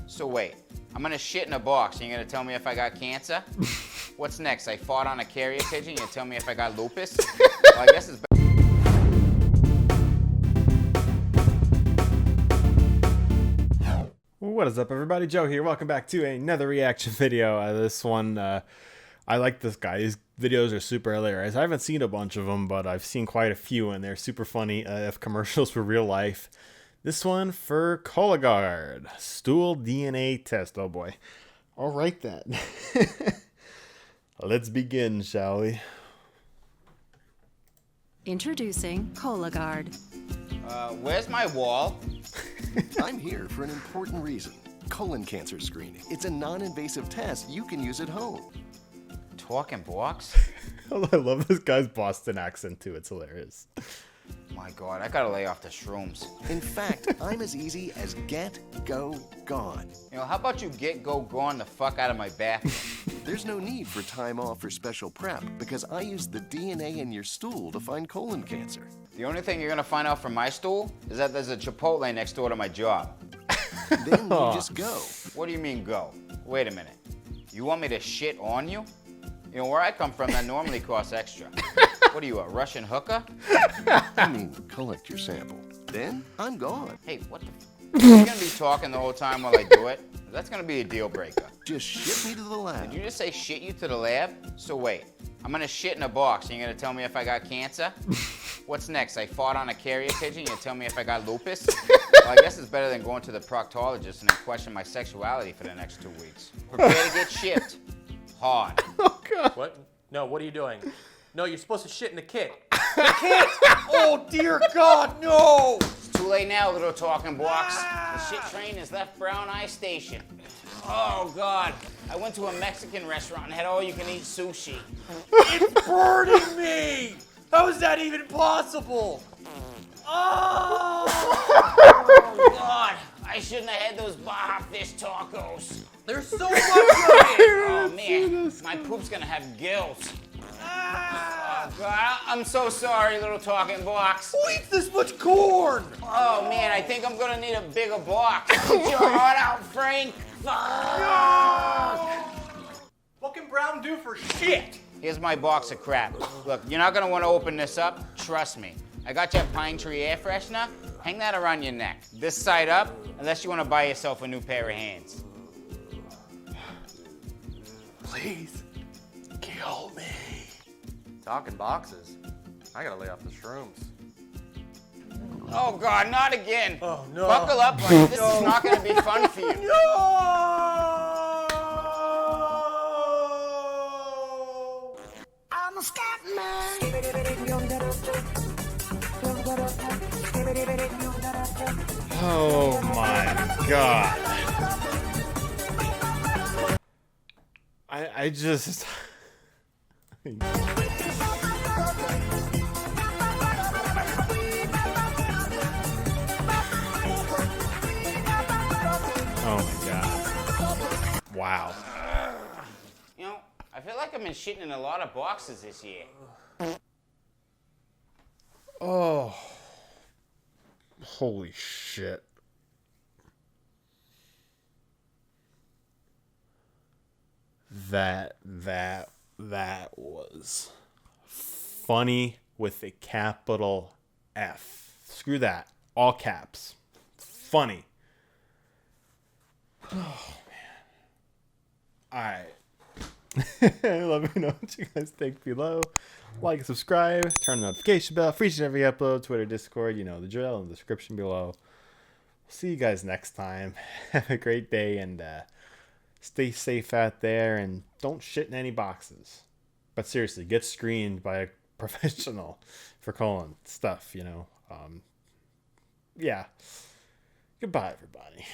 So wait, I'm gonna shit in a box and you're gonna tell me if I got cancer? What's next? I fought on a carrier pigeon, you tell me if I got lupus? Well, I guess it's better. What is up, everybody? Joe here. Welcome back to another reaction video. This one, I like this guy. His videos are super hilarious. I haven't seen a bunch of them, but I've seen quite a few, and they're super funny if commercials for real life. This one for Cologuard. Stool DNA test. Oh, boy. All right, then. Let's begin, shall we? Introducing Cologuard. Where's my wall? I'm here for an important reason. Colon cancer screening. It's a non-invasive test you can use at home. Talking box? I love this guy's Boston accent, too. It's hilarious. My God, I gotta lay off the shrooms. In fact, I'm as easy as get, go, gone. You know, how about you get, go, gone the fuck out of my bathroom? There's no need for time off or special prep because I use the DNA in your stool to find colon cancer. The only thing you're gonna find out from my stool is that there's a Chipotle next door to my job. Then you just go. What do you mean go? Wait a minute. You want me to shit on you? You know, where I come from, that normally costs extra. What are you, a Russian hooker? I mean, collect your sample. Then I'm gone. Hey, what the You're gonna be talking the whole time while I do it? That's gonna be a deal breaker. Just ship me to the lab. Did you just say shit you to the lab? So wait, I'm gonna shit in a box and you're gonna tell me if I got cancer? What's next? I fought on a carrier pigeon, you tell me if I got lupus? Well, I guess it's better than going to the proctologist and then question my sexuality for the next 2 weeks. Prepare to get shipped. Hard. Oh, God. What? No, what are you doing? No, you're supposed to shit in the kit. The kit! Oh, dear God, no! It's too late now, little talking box. The shit train has left Brown Eye Station. Oh, God. I went to a Mexican restaurant and had all-you-can-eat sushi. It's burning me! How is that even possible? Oh! Oh, God. I shouldn't have had those Baja Fish tacos. There's so much of it! Oh, man. My poop's gonna have gills. Oh, God. I'm so sorry, little talking box. Who eats this much corn? Oh, man. I think I'm gonna need a bigger box. Get your heart out, Frank. What can Brown do for shit? Here's my box of crap. Look, you're not gonna wanna open this up. Trust me. I got your pine tree air freshener. Hang that around your neck. This side up, unless you wanna buy yourself a new pair of hands. Please, kill me. Talking boxes. I gotta lay off the shrooms. Oh, God, not again. Oh, no. Buckle up, buddy. This is not gonna be fun for you. No! I'm a scat man. Oh, my God. I just... Oh my God. Wow. You know, I feel like I've been shitting in a lot of boxes this year. Oh. Holy shit. That was funny with a capital F. Screw that. All caps. Funny. Oh, man. Alright. Let me know what you guys think below. Like and subscribe. Turn the notification bell for each and every upload. Twitter, Discord, you know the drill in the description below. See you guys next time. Have a great day and stay safe out there and don't shit in any boxes. But seriously, get screened by a professional for colon stuff, you know. Yeah. Goodbye, everybody.